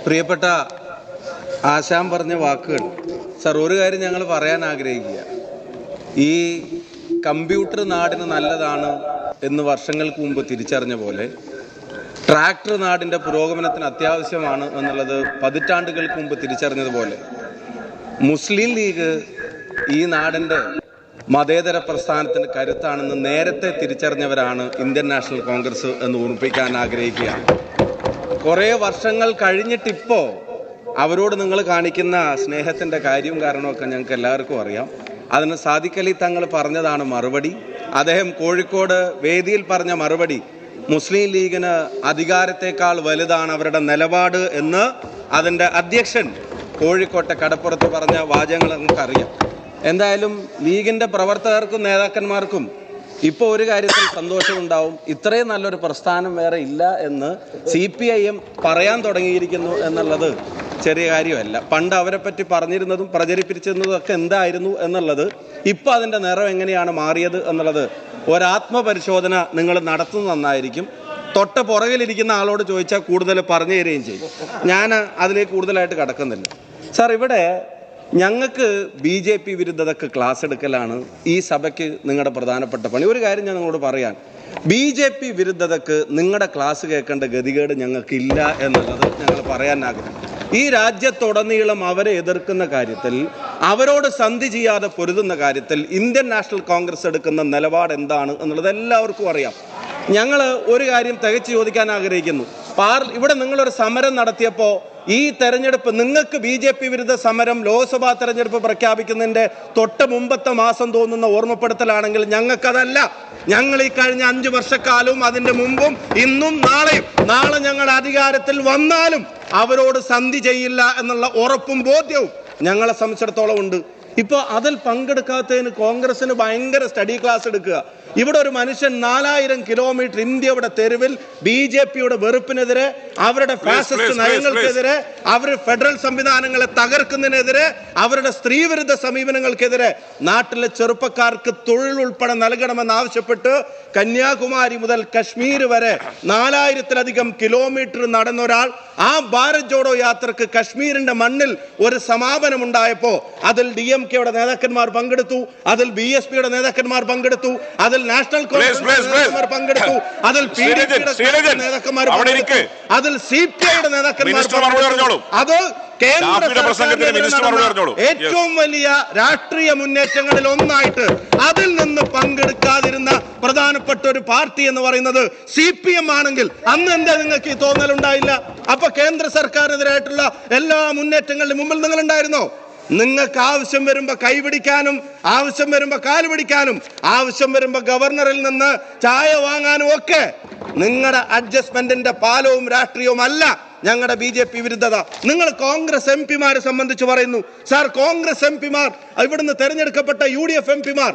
പ്രിയപ്പെട്ട ആശാൻ പറഞ്ഞ വാക്കുകൾ സർ, ഒരു കാര്യം ഞങ്ങൾ പറയാൻ ആഗ്രഹിക്കുക. ഈ കമ്പ്യൂട്ടർ നാടിന് നല്ലതാണ് എന്ന് വർഷങ്ങൾക്ക് മുമ്പ് തിരിച്ചറിഞ്ഞ പോലെ ട്രാക്ടർ നാടിൻ്റെ പുരോഗമനത്തിന് അത്യാവശ്യമാണ് എന്നുള്ളത് പതിറ്റാണ്ടുകൾക്ക് മുമ്പ് തിരിച്ചറിഞ്ഞതുപോലെ മുസ്ലിം ലീഗ് ഈ നാടിൻ്റെ മതേതര പ്രസ്ഥാനത്തിന് കരുത്താണെന്ന് നേരത്തെ തിരിച്ചറിഞ്ഞവരാണ് ഇന്ത്യൻ നാഷണൽ കോൺഗ്രസ് എന്ന് ഓർമ്മിപ്പിക്കാൻ ആഗ്രഹിക്കുകയാണ്. കുറേ വർഷങ്ങൾ കഴിഞ്ഞിട്ടിപ്പോൾ അവരോട് നിങ്ങൾ കാണിക്കുന്ന സ്നേഹത്തിൻ്റെ കാര്യവും കാരണമൊക്കെ ഞങ്ങൾക്ക് എല്ലാവർക്കും അറിയാം. അതിന് സാദിഖ് അലി തങ്ങൾ പറഞ്ഞതാണ് മറുപടി. അദ്ദേഹം കോഴിക്കോട് വേദിയിൽ പറഞ്ഞ മറുപടി മുസ്ലിം ലീഗിന് അധികാരത്തേക്കാൾ വലുതാണ് അവരുടെ നിലപാട് എന്ന് അതിൻ്റെ അധ്യക്ഷൻ കോഴിക്കോട്ടെ കടപ്പുറത്ത് പറഞ്ഞ വാചകങ്ങൾ നമുക്കറിയാം. എന്തായാലും ലീഗിൻ്റെ പ്രവർത്തകർക്കും നേതാക്കന്മാർക്കും ഇപ്പോൾ ഒരു കാര്യത്തിൽ സന്തോഷമുണ്ടാവും. ഇത്രയും നല്ലൊരു പ്രസ്ഥാനം വേറെ ഇല്ല എന്ന് CPIM പറയാൻ തുടങ്ങിയിരിക്കുന്നു എന്നുള്ളത് ചെറിയ കാര്യമല്ല. പണ്ട് അവരെ പറ്റി പറഞ്ഞിരുന്നതും പ്രചരിപ്പിച്ചിരുന്നതും ഒക്കെ എന്തായിരുന്നു എന്നുള്ളത് ഇപ്പോൾ അതിൻ്റെ നിറം എങ്ങനെയാണ് മാറിയത് എന്നുള്ളത് ഒരാത്മപരിശോധന നിങ്ങൾ നടത്തുന്നത് നന്നായിരിക്കും. തൊട്ട പുറകിലിരിക്കുന്ന ആളോട് ചോദിച്ചാൽ കൂടുതൽ പറഞ്ഞു തരികയും ചെയ്യും. ഞാൻ അതിലേക്ക് കൂടുതലായിട്ട് കടക്കുന്നില്ല. സാർ, ഇവിടെ ഞങ്ങൾക്ക് BJP വിരുദ്ധതക്ക് ക്ലാസ് എടുക്കലാണ് ഈ സഭയ്ക്ക് നിങ്ങളുടെ പ്രധാനപ്പെട്ട പണി. ഒരു കാര്യം ഞാൻ നിങ്ങളോട് പറയാൻ, BJP വിരുദ്ധതക്ക് നിങ്ങളുടെ ക്ലാസ് കേൾക്കേണ്ട ഗതികേട് ഞങ്ങൾക്കില്ല എന്നുള്ളത് ഞങ്ങൾ പറയാൻ ആഗ്രഹിക്കുന്നു. ഈ രാജ്യത്തുടനീളം അവരെ എതിർക്കുന്ന കാര്യത്തിൽ, അവരോട് സന്ധി ചെയ്യാതെ പൊരുതുന്ന കാര്യത്തിൽ ഇന്ത്യൻ നാഷണൽ കോൺഗ്രസ് എടുക്കുന്ന നിലപാട് എന്താണ് എന്നുള്ളത് എല്ലാവർക്കും അറിയാം. ഞങ്ങൾ ഒരു കാര്യം തികച്ചു ചോദിക്കാൻ ആഗ്രഹിക്കുന്നു. ഇവിടെ നിങ്ങളൊരു സമരം നടത്തിയപ്പോൾ ഈ തെരഞ്ഞെടുപ്പ് നിങ്ങൾക്ക് BJP വിരുദ്ധ സമരം ലോക്സഭാ തെരഞ്ഞെടുപ്പ് പ്രഖ്യാപിക്കുന്നതിൻ്റെ തൊട്ട് മുമ്പത്തെ മാസം തോന്നുന്ന ഓർമ്മപ്പെടുത്തലാണെങ്കിൽ ഞങ്ങൾക്കതല്ല. ഞങ്ങൾ ഈ കഴിഞ്ഞ 5 വർഷക്കാലവും അതിൻ്റെ മുമ്പും ഇന്നും നാളെയും, നാളെ ഞങ്ങൾ അധികാരത്തിൽ വന്നാലും അവരോട് സന്ധി ചെയ്യില്ല എന്നുള്ള ഉറപ്പും ബോധ്യവും ഞങ്ങളെ സംബന്ധിച്ചിടത്തോളം ഉണ്ട്. ഇപ്പോൾ അതിൽ പങ്കെടുക്കാത്തതിന് കോൺഗ്രസിന് ഭയങ്കര സ്റ്റഡി ക്ലാസ് എടുക്കുക. ഇവിടെ ഒരു മനുഷ്യൻ 4000 കിലോമീറ്റർ ഇന്ത്യയുടെ തെരുവിൽ BJPയുടെ വെറുപ്പിനെതിരെ, അവരുടെ ഫാസിസ്റ്റ് നയങ്ങൾക്കെതിരെ, അവർ ഫെഡറൽ സംവിധാനങ്ങളെ തകർക്കുന്നതിനെതിരെ, അവരുടെ സ്ത്രീവിരുദ്ധ സമീപനങ്ങൾക്കെതിരെ നാട്ടിലെ ചെറുപ്പക്കാർക്ക് തൊഴിൽ ഉൾപ്പെടെ നൽകണമെന്നാവശ്യപ്പെട്ട് കന്യാകുമാരി മുതൽ കശ്മീർ വരെ 4000-ലധികം കിലോമീറ്റർ നടന്ന ഒരാൾ ആ ഭാരത് ജോഡോ യാത്രക്ക് കശ്മീരിന്റെ മണ്ണിൽ ഒരു സമാപനമുണ്ടായപ്പോൾ അതിൽ DMKയുടെ നേതാക്കന്മാർ പങ്കെടുത്തു, അതിൽ BSPയുടെ നേതാക്കന്മാർ പങ്കെടുത്തു, അതിൽ നാഷണൽ കോൺഗ്രസ് നേതാക്കന്മാർ പങ്കെടുത്തു, അതിൽ PDPയുടെ നേതാക്കന്മാർ പങ്കെടുത്തു, അതിൽ CPIയുടെ നേതാക്കന്മാർ പങ്കെടുത്തു. അത് ഏറ്റവും വലിയ രാഷ്ട്രീയ മുന്നേറ്റങ്ങളിൽ ഒന്നായിട്ട് അതിൽ നിന്ന് പങ്കെടുക്കാതിരുന്ന പ്രധാനപ്പെട്ട ഒരു പാർട്ടി എന്ന് പറയുന്നത് CPM ആണെങ്കിൽ അന്ന് എന്താ നിങ്ങൾക്ക് ഈ തോന്നലുണ്ടായില്ല? അപ്പൊ കേന്ദ്ര സർക്കാരിനെതിരായിട്ടുള്ള എല്ലാ മുന്നേറ്റങ്ങളുടെ മുമ്പിൽ നിങ്ങൾ ഉണ്ടായിരുന്നോ? നിങ്ങൾക്ക് ആവശ്യം വരുമ്പോ കൈപിടിക്കാനും, ആവശ്യം വരുമ്പോ കാല് പിടിക്കാനും, ആവശ്യം വരുമ്പോ ഗവർണറിൽ നിന്ന് ചായ വാങ്ങാനും ഒക്കെ നിങ്ങളുടെ അഡ്ജസ്റ്റ്മെന്റിന്റെ പാലവും രാഷ്ട്രീയവും അല്ല ഞങ്ങളുടെ BJP വിരുദ്ധത. നിങ്ങൾ കോൺഗ്രസ് MP-മാരെ സംബന്ധിച്ച് പറയുന്നു. സാർ, കോൺഗ്രസ് MP-മാർ, ഇവിടുന്ന് തെരഞ്ഞെടുക്കപ്പെട്ട UDF MP-മാർ,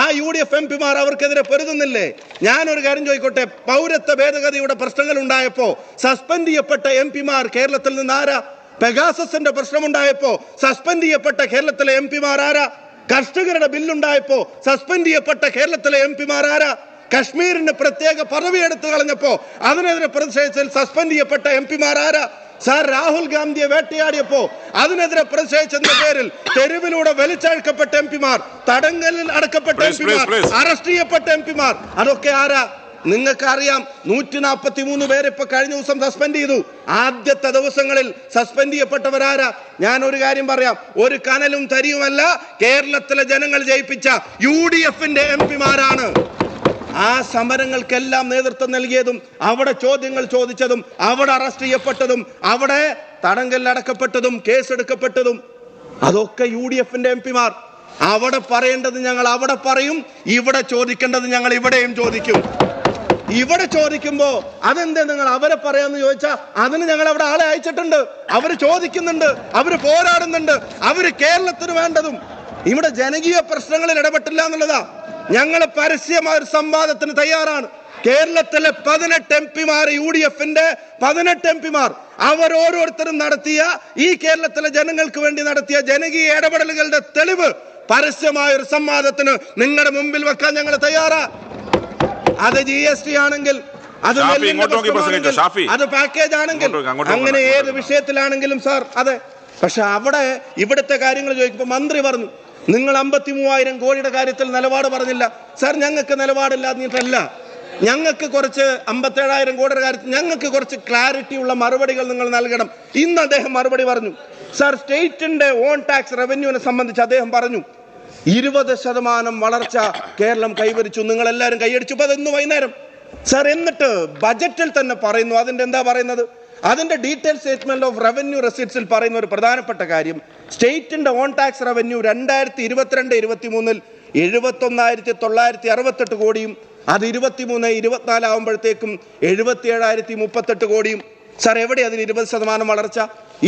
ആ UDF MP-മാർ അവർക്കെതിരെ പൊരുതുന്നില്ലേ? ഞാനൊരു കാര്യം ചോദിക്കട്ടെ, പൗരത്വ ഭേദഗതിയുടെ പ്രശ്നങ്ങൾ ഉണ്ടായപ്പോ സസ്പെൻഡ് ചെയ്യപ്പെട്ട MP-മാർ കേരളത്തിൽ നിന്ന് ആരാ? പെഗാസസിന്റെ പ്രശ്നമുണ്ടായപ്പോ സസ്പെൻഡ് ചെയ്യപ്പെട്ട കേരളത്തിലെ MP-മാർ ആരാ? കർഷകരുടെ ബില്ലുണ്ടായപ്പോ സസ്പെൻഡ് ചെയ്യപ്പെട്ട കേരളത്തിലെ MP-മാർ ആരാ? കശ്മീരിന് പ്രത്യേക പദവി എടുത്തു കളഞ്ഞപ്പോ അതിനെതിരെ പ്രതിഷേധിച്ചതിൽ സസ്പെൻഡ് ചെയ്യപ്പെട്ട MP-മാർ ആരാ? സാർ, രാഹുൽ ഗാന്ധിയെ വേട്ടയാടിയപ്പോ അതിനെതിരെ പ്രതിഷേധിച്ചതിന്റെ പേരിൽ തെരുവിലൂടെ വലിച്ചഴക്കപ്പെട്ട MP-മാർ, തടങ്കലിൽ അടക്കപ്പെട്ട MP-മാർ, അറസ്റ്റ് ചെയ്യപ്പെട്ട MP-മാർ, അതൊക്കെ ആരാ? നിങ്ങൾക്കറിയാം. 143 പേര് ഇപ്പൊ കഴിഞ്ഞ ദിവസം സസ്പെൻഡ് ചെയ്തു. ആദ്യത്തെ ദിവസങ്ങളിൽ സസ്പെൻഡ് ചെയ്യപ്പെട്ടവരാരാ? ഞാൻ ഒരു കാര്യം പറയാം, ഒരു കനലും തരിയുമല്ല കേരളത്തിലെ ജനങ്ങൾ ജയിപ്പിച്ച UDFന്റെ MP-മാരാണ് ആ സമരങ്ങൾക്കെല്ലാം നേതൃത്വം നൽകിയതും, അവിടെ ചോദ്യങ്ങൾ ചോദിച്ചതും, അവിടെ അറസ്റ്റ് ചെയ്യപ്പെട്ടതും, അവിടെ തടങ്കലിൽ അടക്കപ്പെട്ടതും, കേസെടുക്കപ്പെട്ടതും അതൊക്കെ UDFന്റെ MP-മാർ. അവിടെ പറയേണ്ടത് ഞങ്ങൾ അവിടെ പറയും, ഇവിടെ ചോദിക്കേണ്ടത് ഞങ്ങൾ ഇവിടെയും ചോദിക്കും. ഇവിടെ ചോദിക്കുമ്പോ അതെന്താ നിങ്ങൾ അവരെ പറയാന്ന് ചോദിച്ചാൽ അതിന് ഞങ്ങൾ അവിടെ ആളെ അയച്ചിട്ടുണ്ട്. അവര് ചോദിക്കുന്നുണ്ട്, അവര് പോരാടുന്നുണ്ട്, അവര് കേരളത്തിന് വേണ്ടതും ഇവിടെ ജനകീയ പ്രശ്നങ്ങളിൽ ഇടപെട്ടില്ല എന്നുള്ളതാ. ഞങ്ങൾ പരസ്യമായ ഒരു സംവാദത്തിന് തയ്യാറാണ്. കേരളത്തിലെ 18 MP-മാർ, UDFന്റെ 18 MP-മാർ, അവരോരോരുത്തരും നടത്തിയ, ഈ കേരളത്തിലെ ജനങ്ങൾക്ക് വേണ്ടി നടത്തിയ ജനകീയ ഇടപെടലുകളുടെ തെളിവ് പരസ്യമായ ഒരു സംവാദത്തിന് നിങ്ങളുടെ മുമ്പിൽ വെക്കാൻ ഞങ്ങൾ തയ്യാറാ. അത് GST ആണെങ്കിൽ, അത് അത് പാക്കേജ് ആണെങ്കിൽ അങ്ങനെ ഏത് വിഷയത്തിലാണെങ്കിലും സാർ അതെ. പക്ഷെ അവിടെ ഇവിടുത്തെ കാര്യങ്ങൾ ചോദിക്കുമ്പോൾ മന്ത്രി പറഞ്ഞു നിങ്ങൾ 53,000 കോടിയുടെ കാര്യത്തിൽ നിലപാട് പറഞ്ഞില്ല. സാർ ഞങ്ങൾക്ക് നിലപാടില്ലാഞ്ഞിട്ടല്ല, ഞങ്ങൾക്ക് കുറച്ച് 57,000 കോടിയുടെ കാര്യത്തിൽ ഞങ്ങൾക്ക് കുറച്ച് ക്ലാരിറ്റി ഉള്ള മറുപടികൾ നിങ്ങൾ നൽകണം. ഇന്ന് അദ്ദേഹം മറുപടി പറഞ്ഞു. സാർ സ്റ്റേറ്റിന്റെ ഓൺ ടാക്സ് റവന്യൂവിനെ സംബന്ധിച്ച് അദ്ദേഹം പറഞ്ഞു 20% വളർച്ച കേരളം കൈവരിച്ചു. നിങ്ങൾ എല്ലാവരും കൈയടിച്ചു. അപ്പൊ അതൊന്ന് വൈകുന്നേരം സാർ. എന്നിട്ട് ബജറ്റിൽ തന്നെ പറയുന്നു. അതിന്റെ എന്താ പറയുന്നത്? അതിന്റെ ഡീറ്റെയിൽ സ്റ്റേറ്റ്മെന്റ് ഓഫ് റവന്യൂ റെസിപ്റ്റ്സിൽ പറയുന്ന ഒരു പ്രധാനപ്പെട്ട കാര്യം സ്റ്റേറ്റിന്റെ ഓൺ ടാക്സ് റവന്യൂ 2022-23 71,968 കോടിയും അത് 23-24 ആകുമ്പോഴത്തേക്കും 77,038 കോടിയും. സാർ എവിടെ അതിന് 20% വളർച്ച?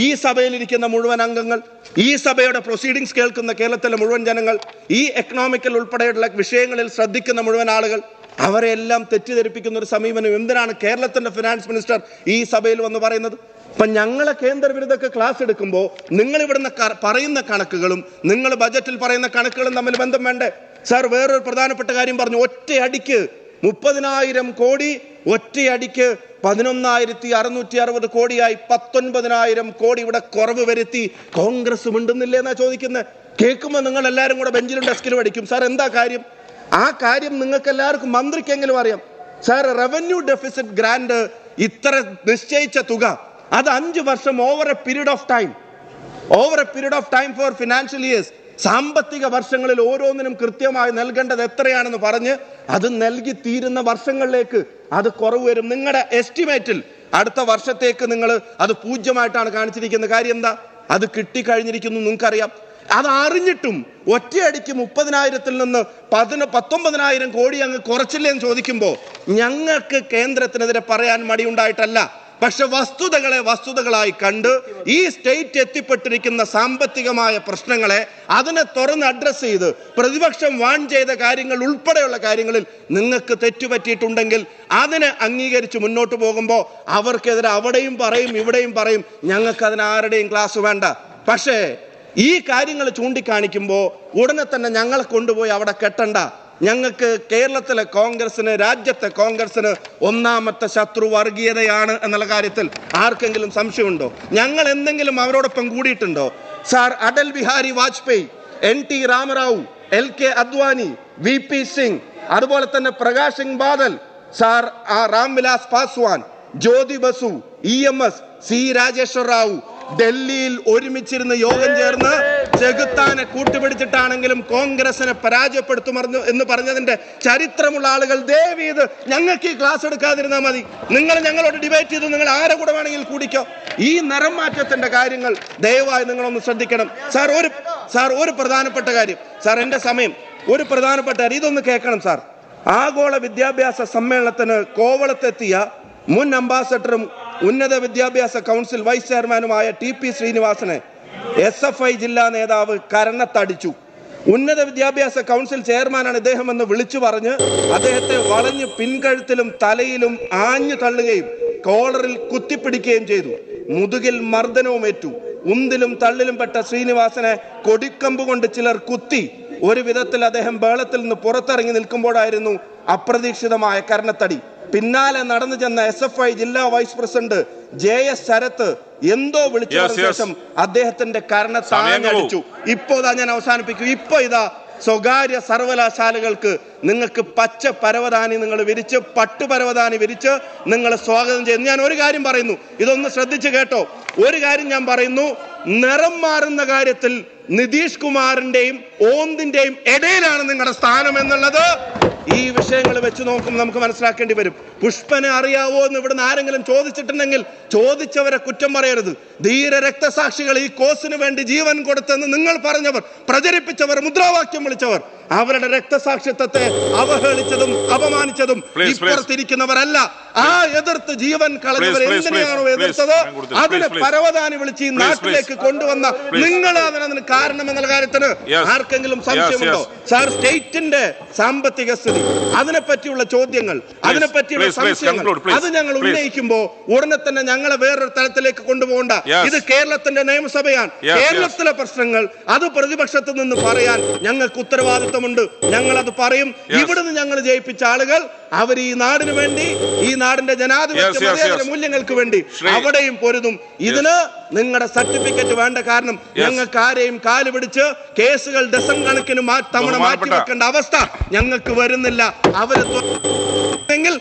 ഈ സഭയിലിരിക്കുന്ന മുഴുവൻ അംഗങ്ങൾ, ഈ സഭയുടെ പ്രൊസീഡിങ്സ് കേൾക്കുന്ന കേരളത്തിലെ മുഴുവൻ ജനങ്ങൾ, ഈ എക്കണോമിക്കൽ ഉൾപ്പെടെയുള്ള വിഷയങ്ങളിൽ ശ്രദ്ധിക്കുന്ന മുഴുവൻ ആളുകൾ, അവരെല്ലാം തെറ്റിദ്ധരിപ്പിക്കുന്ന ഒരു സമീപനം എന്തിനാണ് കേരളത്തിന്റെ ഫിനാൻസ് മിനിസ്റ്റർ ഈ സഭയിൽ വന്ന് പറയുന്നത്? അപ്പൊ ഞങ്ങളെ കേന്ദ്ര വിരുദ്ധക്ക് ക്ലാസ് എടുക്കുമ്പോൾ നിങ്ങൾ ഇവിടുന്ന് പറയുന്ന കണക്കുകളും നിങ്ങൾ ബജറ്റിൽ പറയുന്ന കണക്കുകളും തമ്മിൽ ബന്ധം വേണ്ടേ? സാർ വേറൊരു പ്രധാനപ്പെട്ട കാര്യം പറഞ്ഞു. ഒറ്റയടിക്ക് 30,000 കോടി ഒറ്റയടിക്ക് 11,660 കോടിയായി 19,000 കോടി ഇവിടെ കുറവ് വരുത്തി. കോൺഗ്രസ് മിണ്ടുന്നില്ലേ എന്നാ ചോദിക്കുന്നത്. കേൾക്കുമ്പോൾ നിങ്ങൾ എല്ലാവരും കൂടെ ബെഞ്ചിലും ഡെസ്കിലും അടിക്കും. സാർ എന്താ കാര്യം? ആ കാര്യം നിങ്ങൾക്ക് എല്ലാവർക്കും മന്ത്രിക്കെങ്കിലും അറിയാം. സാർ റവന്യൂ ഡെഫിസിറ്റ് ഗ്രാന്റ് ഇത്ര നിശ്ചയിച്ച തുക അത് 5 വർഷം over A period of time for financial years, സാമ്പത്തിക വർഷങ്ങളിൽ ഓരോന്നിനും കൃത്യമായി നൽകേണ്ടത് എത്രയാണെന്ന് പറഞ്ഞ് അത് നൽകി തീരുന്ന വർഷങ്ങളിലേക്ക് അത് കുറവ് വരും. നിങ്ങളുടെ എസ്റ്റിമേറ്റിൽ അടുത്ത വർഷത്തേക്ക് നിങ്ങൾ അത് 0 കാണിച്ചിരിക്കുന്ന കാര്യം എന്താ? അത് കിട്ടിക്കഴിഞ്ഞിരിക്കുന്നു നിങ്ങൾക്കറിയാം. അത് അറിഞ്ഞിട്ടും ഒറ്റയടിക്ക് 30,000-ൽ നിന്ന് 19,000 കോടി അങ്ങ് കുറച്ചില്ലേ എന്ന് ചോദിക്കുമ്പോൾ ഞങ്ങൾക്ക് കേന്ദ്രത്തിനെതിരെ പറയാൻ മടിയുണ്ടായിട്ടല്ല, പക്ഷെ വസ്തുതകളെ വസ്തുതകളായി കണ്ട് ഈ സ്റ്റേറ്റ് എത്തിപ്പെട്ടിരിക്കുന്ന സാമ്പത്തികമായ പ്രശ്നങ്ങളെ അതിനെ തുറന്ന് അഡ്രസ് ചെയ്ത് പ്രതിപക്ഷം വാൺ ചെയ്ത കാര്യങ്ങൾ ഉൾപ്പെടെയുള്ള കാര്യങ്ങളിൽ നിങ്ങൾക്ക് തെറ്റുപറ്റിയിട്ടുണ്ടെങ്കിൽ അതിനെ അംഗീകരിച്ച് മുന്നോട്ട് പോകുമ്പോൾ അവർക്കെതിരെ അവിടെയും പറയും ഇവിടെയും പറയും. ഞങ്ങൾക്ക് അതിന് ആരുടെയും ക്ലാസ് വേണ്ട. പക്ഷേ ഈ കാര്യങ്ങൾ ചൂണ്ടിക്കാണിക്കുമ്പോൾ ഉടനെ തന്നെ ഞങ്ങളെ കൊണ്ടുപോയി അവിടെ കെട്ടണ്ട. ഞങ്ങൾക്ക് കേരളത്തിലെ കോൺഗ്രസിന്, രാജ്യത്തെ കോൺഗ്രസിന് ഒന്നാമത്തെ ശത്രു വർഗീയതയാണ് എന്നുള്ള കാര്യത്തിൽ ആർക്കെങ്കിലും സംശയമുണ്ടോ? ഞങ്ങൾ എന്തെങ്കിലും അവരോടൊപ്പം കൂടിയിട്ടുണ്ടോ? Sir Atal Bihari Vajpayee, NT Rama Rao, LK Advani, VP Singh, അതുപോലെ തന്നെ Prakash Singh Badal, sir Ram Vilas Paswan, Jyoti Basu, EMS, C Rajeshwar Rao ഡൽഹിയിൽ ഒരുമിച്ചിരുന്ന് യോഗം ചേർന്ന് ചെകുത്താനെ കൂട്ടുപിടിച്ചിട്ടാണെങ്കിലും കോൺഗ്രസിനെ പരാജയപ്പെടുത്തുമെന്ന് എന്ന് പറഞ്ഞതിന്റെ ചരിത്രമുള്ള ആളുകൾ ദയവ് ചെയ്ത് ഞങ്ങൾക്ക് ഈ ക്ലാസ് എടുക്കാതിരുന്നാൽ മതി. നിങ്ങൾ ഞങ്ങളോട് ഡിബേറ്റ് ചെയ്തു, നിങ്ങൾ ആരെ കൂടെ വേണമെങ്കിൽ കൂടിക്കോ. ഈ നിറം മാറ്റത്തിന്റെ കാര്യങ്ങൾ ദയവായി നിങ്ങളൊന്ന് ശ്രദ്ധിക്കണം. സാർ ഒരു പ്രധാനപ്പെട്ട കാര്യം, സാർ എന്റെ സമയം, ഒരു പ്രധാനപ്പെട്ട ഇതൊന്ന് കേൾക്കണം സാർ. ആഗോള വിദ്യാഭ്യാസ സമ്മേളനത്തിന് കോവളത്തെത്തിയ മുൻ അംബാസഡറും ഉന്നത വിദ്യാഭ്യാസ കൗൺസിൽ വൈസ് ചെയർമാനുമായ TP ശ്രീനിവാസനെ SFI ജില്ലാ നേതാവ് കരണത്തടിച്ചു. ഉന്നത വിദ്യാഭ്യാസ കൗൺസിൽ ചെയർമാനാണ് ഇദ്ദേഹം എന്ന് വിളിച്ചു പറഞ്ഞ് അദ്ദേഹത്തെ വളഞ്ഞ് പിൻകഴുത്തിലും തലയിലും ആഞ്ഞു തള്ളുകയും കോളറിൽ കുത്തിപ്പിടിക്കുകയും ചെയ്തു. മുതുകിൽ മർദ്ദനവുമേറ്റു. ഉന്തിലും തള്ളിലും പെട്ട ശ്രീനിവാസനെ കൊടിക്കമ്പ് കൊണ്ട് ചിലർ കുത്തി. ഒരു വിധത്തിൽ അദ്ദേഹം ബേളത്തിൽ നിന്ന് പുറത്തിറങ്ങി നിൽക്കുമ്പോഴായിരുന്നു അപ്രതീക്ഷിതമായ കരണത്തടി. പിന്നാലെ നടന്നു ചെന്ന SFI ജില്ലാ വൈസ് പ്രസിഡന്റ് JS ശരത്ത് എന്തോ വിളിച്ചതിനു ശേഷം അദ്ദേഹത്തിന്റെ കരണത്താഞ്ഞടിച്ചു. ഇപ്പോ ഞാൻ അവസാനിപ്പിക്കും. ഇപ്പൊ ഇതാ സ്വകാര്യ സർവകലാശാലകൾക്ക് നിങ്ങൾക്ക് പച്ച പരവതാനി നിങ്ങൾ വിരിച്ച്, പട്ടുപരവതാനി വിരിച്ച് നിങ്ങൾ സ്വാഗതം ചെയ്യുന്നു. ഞാൻ ഒരു കാര്യം പറയുന്നു, ഇതൊന്ന് ശ്രദ്ധിച്ചു കേട്ടോ. ഒരു കാര്യം ഞാൻ പറയുന്നു, നിറം മാറുന്ന കാര്യത്തിൽ നിതീഷ് കുമാറിന്റെയും ഓന്തിന്റെയും ഇടയിലാണ് നിങ്ങളുടെ സ്ഥാനം എന്നുള്ളത് ഈ വിഷയങ്ങൾ വെച്ച് നോക്കുമ്പോൾ നമുക്ക് മനസ്സിലാക്കേണ്ടി വരും. പുഷ്പനെ അറിയാവോ എന്ന് ഇവിടുന്ന് ആരെങ്കിലും ചോദിച്ചിട്ടുണ്ടെങ്കിൽ ചോദിച്ചവരെ കുറ്റം പറയരുത്. ധീര രക്തസാക്ഷികൾ ഈ കോസിന് വേണ്ടി ജീവൻ കൊടുത്തെന്ന് നിങ്ങൾ പറഞ്ഞവർ, പ്രചരിപ്പിച്ചവർ, മുദ്രാവാക്യം വിളിച്ചവർ, അവരുടെ രക്തസാക്ഷിത്വത്തെ അവഹേളിച്ചതും അപമാനിച്ചതും ഇപ്പുറത്തിരിക്കുന്നവരല്ല. ആ എതിർത്ത് ജീവൻ കളഞ്ഞവർ എന്തിനെയാണോ എതിർത്തത് അതിനെ പരവതാനി വിളിച്ച് ഈ നാട്ടിലേക്ക് കൊണ്ടുവന്ന നിങ്ങൾ അതിന് കാരണം എന്നുള്ള കാര്യത്തിന് ആർക്കെങ്കിലും സംശയമുണ്ടോ? സാർ, സ്റ്റേറ്റിന്റെ സാമ്പത്തിക സ്ഥിതി, അതിനെപ്പറ്റിയുള്ള ചോദ്യങ്ങൾ, അതിനെപ്പറ്റിയുള്ള സംശയങ്ങൾ അത് ഞങ്ങൾ ഉന്നയിക്കുമ്പോ ഉടനെ തന്നെ ഞങ്ങളെ വേറൊരു തലത്തിലേക്ക് കൊണ്ടുപോകണ്ട. ഇത് കേരളത്തിന്റെ നിയമസഭയാണ്. കേരളത്തിലെ പ്രശ്നങ്ങൾ അത് പ്രതിപക്ഷത്ത് നിന്ന് പറയാൻ ഞങ്ങൾക്ക് ഉത്തരവാദിത്വമുണ്ട്. ഞങ്ങൾ അത് പറയും. ഇവിടുന്ന് ഞങ്ങൾ ജയിപ്പിച്ച ആളുകൾ അവർ ഈ നാടിന് വേണ്ടി, ഈ നാടിന്റെ ജനാധിപത്യ മൂല്യങ്ങൾക്ക് വേണ്ടി അവിടെയും പൊരുതും. ഇതിന് നിങ്ങളുടെ സർട്ടിഫിക്കറ്റ് വേണ്ട. കാരണം ഞങ്ങൾക്ക് ആരെയും കാല് പിടിച്ച് കേസുകൾ ഡസൻ കണക്കിന് തവണ മാറ്റി വെക്കേണ്ട അവസ്ഥ ഞങ്ങൾക്ക് വരുന്നില്ല. അവരെങ്കിൽ